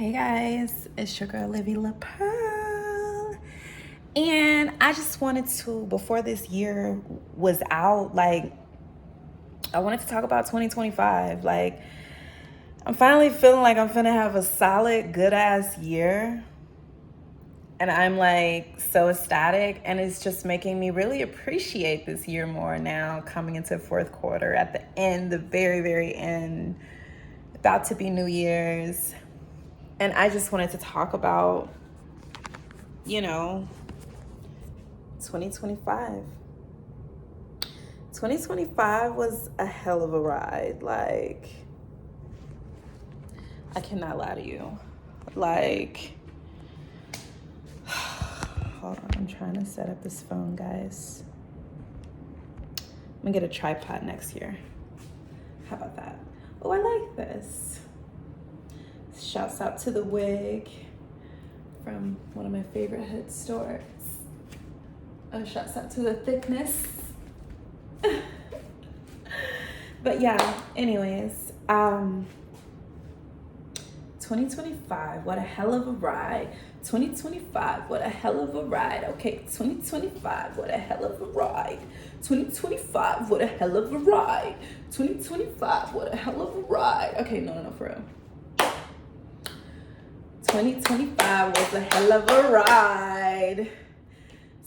Hey guys, it's your girl Livy LaPearl. And I just wanted to, before this year was out, I wanted to talk about 2025. I'm finally feeling like I'm finna have a solid, good ass year. And I'm so ecstatic. And it's just making me really appreciate this year more now, coming into fourth quarter at the end, the very, very end, about to be New Year's. And I just wanted to talk about, 2025. 2025 was a hell of a ride. I cannot lie to you. Hold on, I'm trying to set up this phone, guys. I'm gonna get a tripod next year. How about that? Oh, I like this. Shouts out to the wig from one of my favorite hood stores. Oh, shouts out to the thickness. But yeah, anyways, 2025, what a hell of a ride. 2025, what a hell of a ride. Okay, 2025, what a hell of a ride. 2025, what a hell of a ride. 2025, what a hell of a ride. Okay, no, for real. 2025 was a hell of a ride.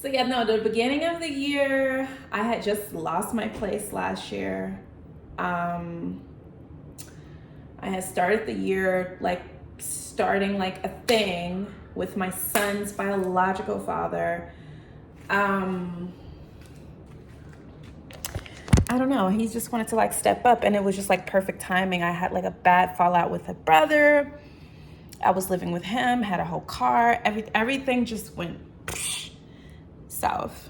So yeah, no, the beginning of the year, I had just lost my place last year. I had started the year starting a thing with my son's biological father. I don't know, he just wanted to step up, and it was just perfect timing. I had a bad fallout with a brother. I was living with him, had a whole car, everything just went south.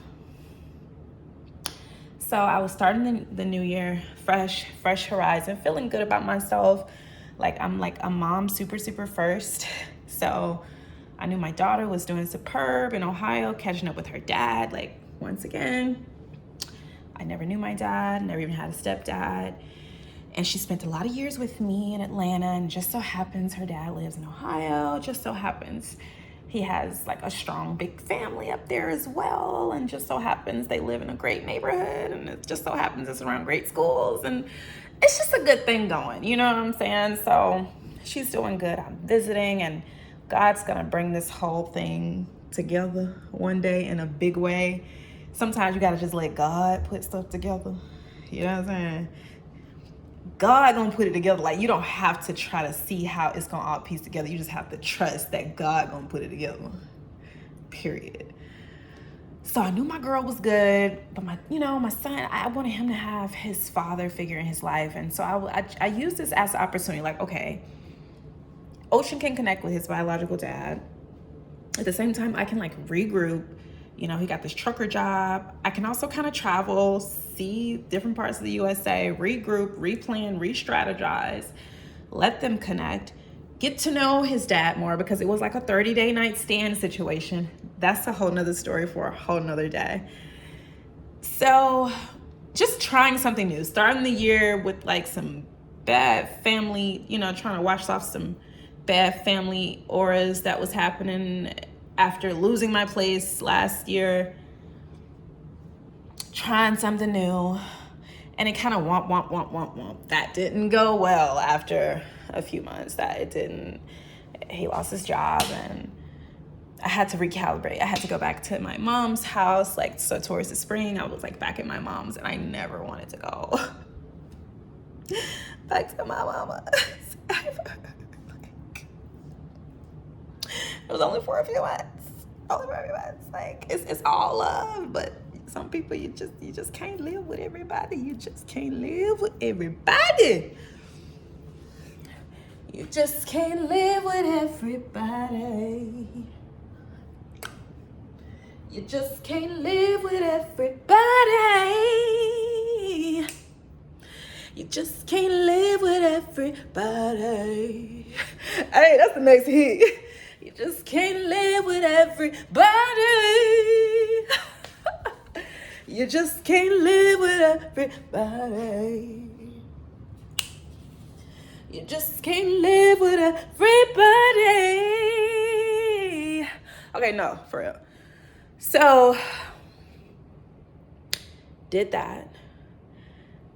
So I was starting the new year fresh horizon, feeling good about myself. I'm a mom super first. So I knew my daughter was doing superb in Ohio, catching up with her dad. Once again, I never knew my dad, never even had a stepdad. And she spent a lot of years with me in Atlanta, and just so happens her dad lives in Ohio. Just so happens he has a strong big family up there as well, and just so happens they live in a great neighborhood, and it just so happens it's around great schools, and it's just a good thing going, you know what I'm saying? So she's doing good. I'm visiting, and God's gonna bring this whole thing together one day in a big way. Sometimes you gotta just let God put stuff together, you know what I'm saying? God gonna put it together. You don't have to try to see how it's gonna all piece together. You just have to trust that God gonna put it together. Period. So I knew my girl was good, but my son, I wanted him to have his father figure in his life, and so I used this as an opportunity. Okay, Ocean can connect with his biological dad. At the same time, I can regroup. He got this trucker job. I can also kind of travel, see different parts of the USA, regroup, replan, re-strategize, let them connect, get to know his dad more, because it was a 30-day night stand situation. That's a whole nother story for a whole nother day. So just trying something new, starting the year with some bad family, trying to wash off some bad family auras that was happening after losing my place last year, trying something new, and it kind of womp. That didn't go well after a few months. He lost his job, and I had to recalibrate. I had to go back to my mom's house, so towards the spring, I was back at my mom's, and I never wanted to go back to my mama. It was only for a few months. It's all love, but some people you just can't live with everybody. You just can't live with everybody. You just can't live with everybody. You just can't live with everybody. You just can't live with everybody. Hey, that's the next hit. You just can't live with everybody. You just can't live with everybody. You just can't live with everybody. Okay, no, for real. So, did that.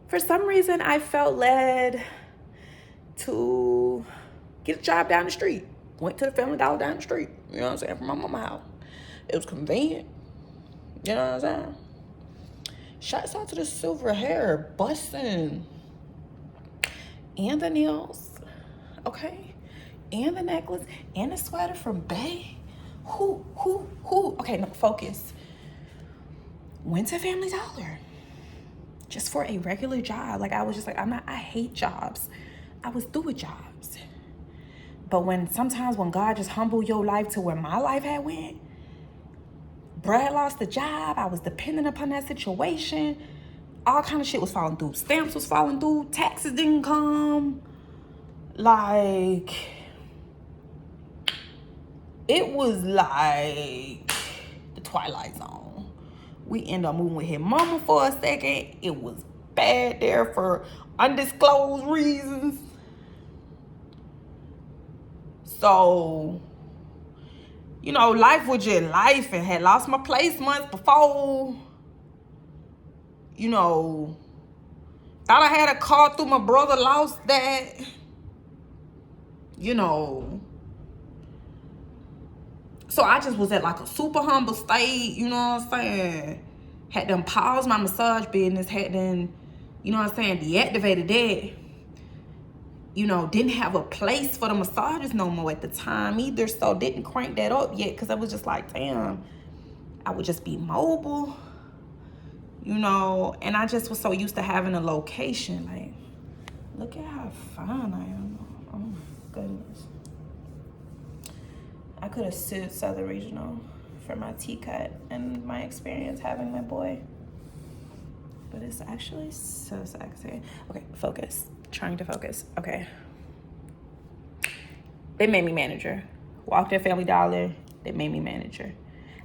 For some reason, I felt led to get a job down the street. Went to the Family Dollar down the street. You know what I'm saying? From my mama's house. It was convenient. You know what I'm saying? Shouts out to the silver hair, busting. And the nails. Okay? And the necklace. And the sweater from Bay. Who? Okay, no, focus. Went to Family Dollar. Just for a regular job. Like, I was just like, I hate jobs. I was through with jobs. But sometimes when God just humbled your life to where my life had went, Brad lost the job. I was dependent upon that situation. All kind of shit was falling through. Stamps was falling through. Taxes didn't come. Like, it was like the Twilight Zone. We ended up moving with his mama for a second. It was bad there for undisclosed reasons. So, you know, life was just life, and had lost my place months before. You know, thought I had a car through my brother, lost that. You know. So I just was at like a super humble state, you know what I'm saying? Had them paused my massage business, had them, you know what I'm saying, deactivated that. You know, didn't have a place for the massages no more at the time either, so didn't crank that up yet, because I was just like, damn, I would just be mobile, you know, and I just was so used to having a location. Like, look at how fine I am. Oh my goodness. I could have sued Southern Regional for my T-cut and my experience having my boy. But it's actually so sexy. Okay, focus. Trying to focus. Okay. They made me manager. Walked in Family Dollar. They made me manager.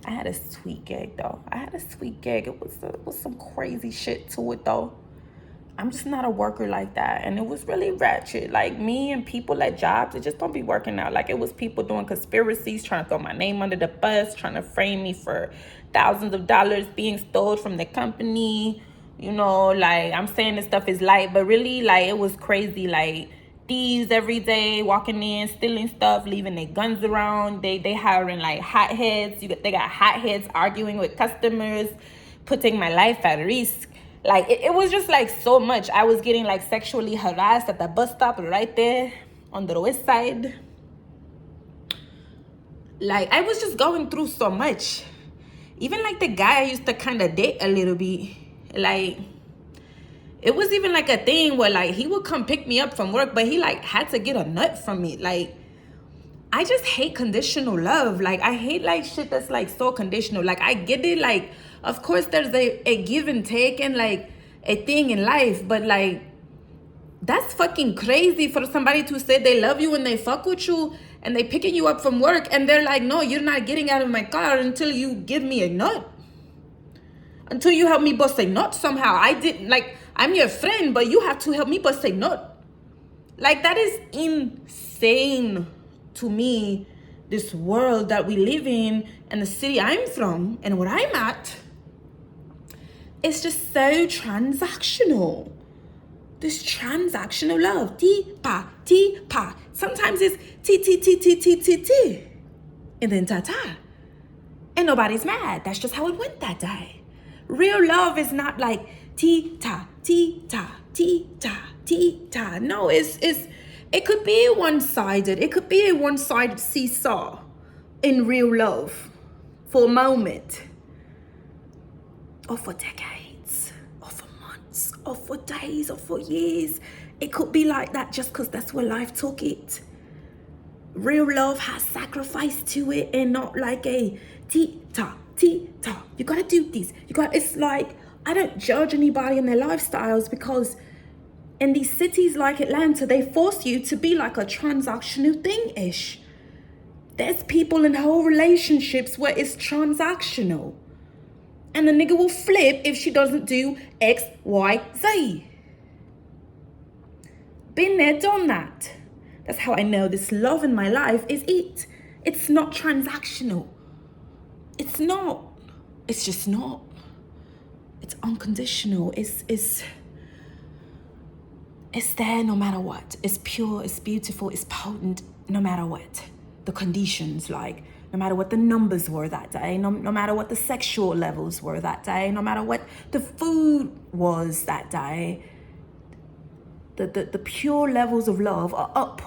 I had a sweet gig, though. It was some crazy shit to it, though. I'm just not a worker like that. And it was really ratchet. Like, me and people at jobs, it just don't be working out. Like, it was people doing conspiracies, trying to throw my name under the bus, trying to frame me for thousands of dollars being stolen from the company. You know, like, I'm saying this stuff is light, but really, like, it was crazy. Like, thieves every day walking in, stealing stuff, leaving their guns around. They hiring, like, hotheads. They got hotheads arguing with customers, putting my life at risk. Like, it was just, like, so much. I was getting, like, sexually harassed at the bus stop right there on the west side. Like, I was just going through so much. Even, like, the guy I used to kind of date a little bit, like, it was even, like, a thing where, like, he would come pick me up from work, but he, like, had to get a nut from me. Like, I just hate conditional love. Like, I hate, like, shit that's, like, so conditional. Like, I get it, like, of course there's a give and take and, like, a thing in life, but, like, that's fucking crazy for somebody to say they love you and they fuck with you and they picking you up from work and they're like, no, you're not getting out of my car until you give me a nut. Until you help me bust a nut somehow. I'm your friend, but you have to help me bust a nut. Like, that is insane to me, this world that we live in and the city I'm from and where I'm at. It's just so transactional. This transactional love. T-pa. Sometimes it's T. And then ta-ta. And nobody's mad. That's just how it went that day. Real love is not like T-ta. No, it could be one-sided. It could be a one-sided seesaw in real love for a moment. Or for decades. Or for months. Or for days. Or for years. It could be like that just because that's where life took it. Real love has sacrifice to it and not like a T-ta. You gotta do this. It's like, I don't judge anybody and their lifestyles because in these cities like Atlanta, they force you to be like a transactional thing-ish. There's people in whole relationships where it's transactional. And the nigga will flip if she doesn't do X, Y, Z. Been there, done that. That's how I know this love in my life is it. It's not transactional. It's not. It's just not. It's unconditional. It's there no matter what. It's pure, it's beautiful, it's potent no matter what. The conditions, like, no matter what the numbers were that day, no matter what the sexual levels were that day, no matter what the food was that day, the pure levels of love are up.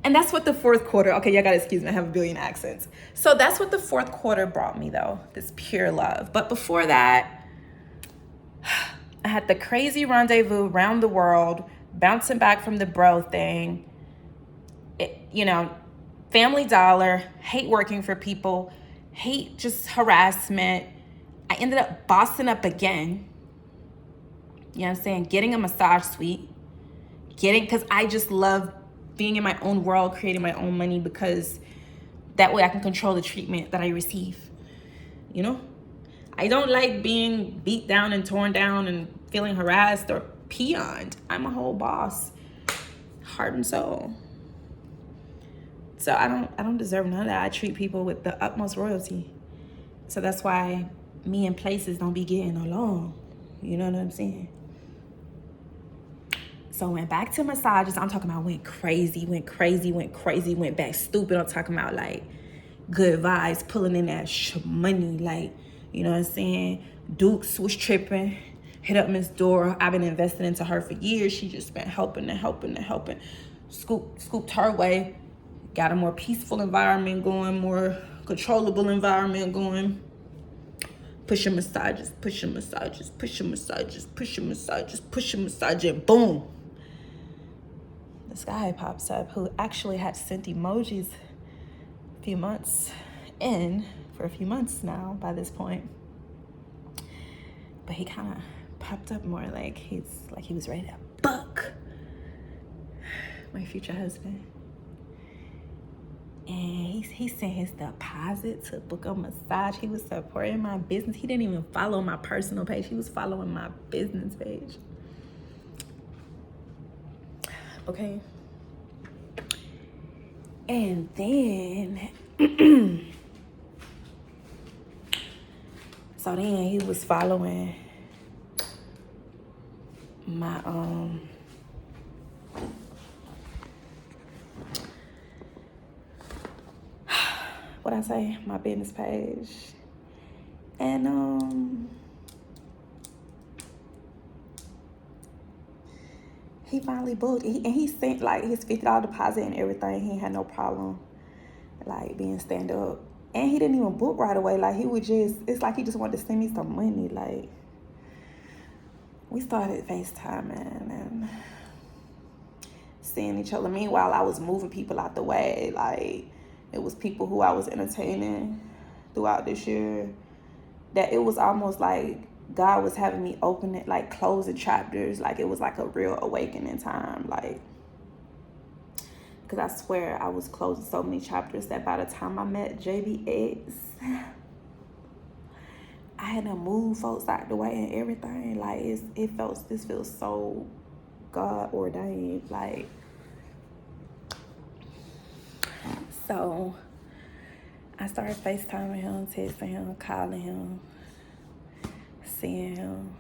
And that's what the fourth quarter, okay, y'all gotta excuse me, I have a billion accents. So that's what the fourth quarter brought me though, this pure love. But before that, I had the crazy rendezvous around the world, bouncing back from the bro thing. Family Dollar, hate working for people, hate just harassment. I ended up bossing up again. You know what I'm saying? Getting a massage suite. Because I just love being in my own world, creating my own money, because that way I can control the treatment that I receive. I don't like being beat down and torn down and feeling harassed or peoned. I'm a whole boss, heart and soul. So I don't deserve none of that. I treat people with the utmost royalty. So that's why me and places don't be getting along. You know what I'm saying? So went back to massages. I'm talking about went crazy, went back stupid. I'm talking about like good vibes, pulling in that money, like, you know what I'm saying? Dukes was tripping. Hit up Miss Dora. I've been investing into her for years. She just been helping. Scooped her way. Got a more peaceful environment going, more controllable environment going. Pushing massages, and boom. This guy pops up who actually had sent emojis for a few months now by this point. But he kind of popped up more like he was ready to buck my future husband. And he sent his deposit to book a massage. He was supporting my business. He didn't even follow my personal page. He was following my business page. Okay. And then, so then he was following my, my business page. And, he finally booked. He sent like his $50 deposit and everything. He had no problem like being stand up. And he didn't even book right away. Like it's like he just wanted to send me some money. Like we started FaceTiming and seeing each other. Meanwhile, I was moving people out the way. Like it was people who I was entertaining throughout this year that it was almost like God was having me open it, like closing chapters. Like it was like a real awakening time. Like, because I swear I was closing so many chapters that by the time I met JBX, I had to move folks out the way and everything. Like this feels so God ordained. Like, so I started FaceTiming him, texting him, calling him, seeing him.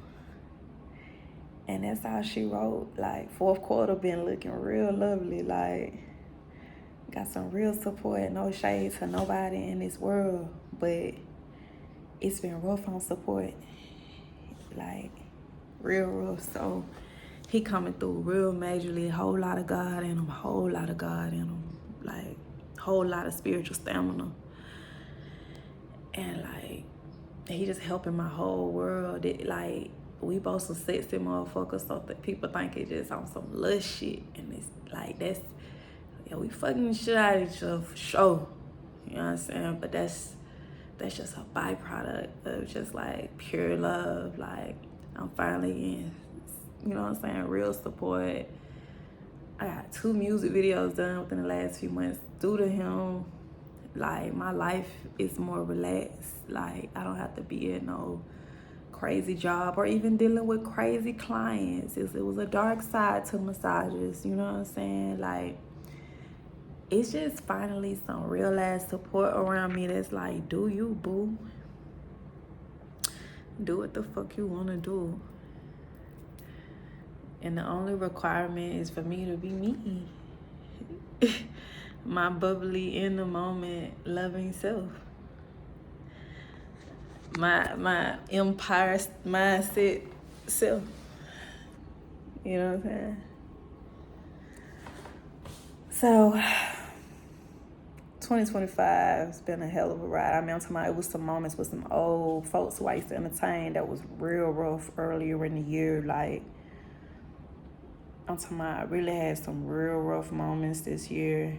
And that's how she wrote. Like, fourth quarter been looking real lovely. Like, got some real support. No shade to nobody in this world, but it's been rough on support. Like, real rough. So he coming through real majorly. Whole lot of God in him. Like, whole lot of spiritual stamina. And like, he just helping my whole world. Like, we both some sexy motherfuckers, so that people think it's just on some lust shit. And it's like, we fucking the shit out of each other for sure. You know what I'm saying? But that's just a byproduct of just like pure love. Like, I'm finally getting, you know what I'm saying, real support. I got 2 music videos done within the last few months due to him. Like, my life is more relaxed. Like, I don't have to be in no crazy job or even dealing with crazy clients. It was a dark side to massages, you know what I'm saying? Like, it's just finally some real ass support around me that's like, do you, boo? Do what the fuck you want to do. And the only requirement is for me to be me. My bubbly, in the moment, loving self. My empire mindset self. You know what I'm saying? So 2025 has been a hell of a ride. I mean, I'm talking about, it was some moments with some old folks who I used to entertain that was real rough earlier in the year. Like, I'm talking about, I really had some real rough moments this year.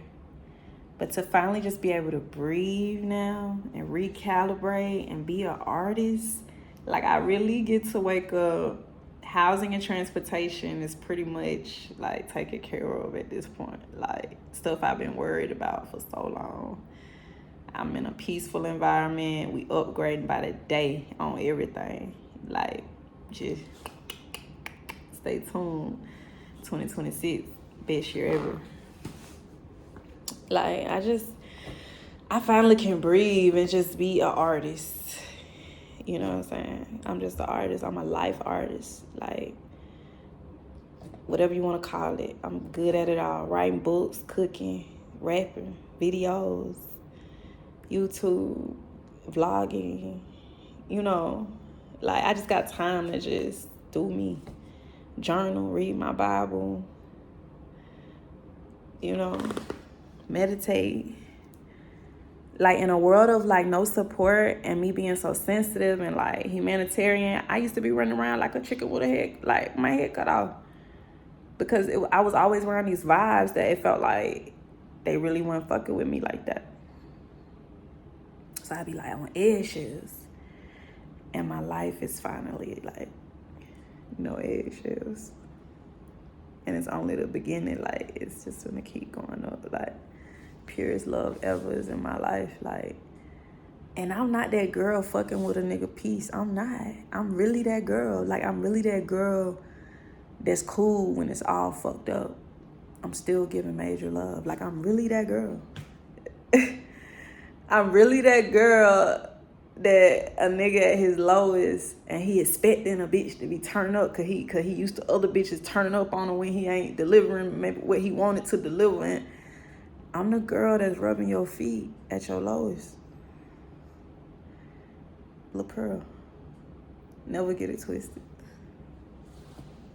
But to finally just be able to breathe now and recalibrate and be an artist, like, I really get to wake up. Housing and transportation is pretty much like taken care of at this point. Like, stuff I've been worried about for so long. I'm in a peaceful environment. We upgrading by the day on everything. Like, just stay tuned. 2026, best year ever. Like, I finally can breathe and just be an artist. You know what I'm saying? I'm just an artist. I'm a life artist. Like, whatever you want to call it. I'm good at it all. Writing books, cooking, rapping, videos, YouTube, vlogging. You know, like, I just got time to just do me. Journal, read my Bible. You know, meditate. Like, in a world of like no support and me being so sensitive and like humanitarian, I used to be running around like a chicken with a head, like my head cut off, because I was always around these vibes that it felt like they really weren't fucking with me like that. So I'd be like on eggshells, and my life is finally like no eggshells, and it's only the beginning. Like, it's just gonna keep going up. Like, purest love ever is in my life. Like, and I'm not that girl fucking with a nigga piece. I'm not. I'm really that girl. Like, I'm really that girl that's cool when it's all fucked up. I'm still giving major love. Like, I'm really that girl. I'm really that girl that a nigga at his lowest and he expecting a bitch to be turned up cause he used to other bitches turning up on him when he ain't delivering maybe what he wanted to deliver. And I'm the girl that's rubbing your feet at your lowest. Lil' Pearl. Never get it twisted.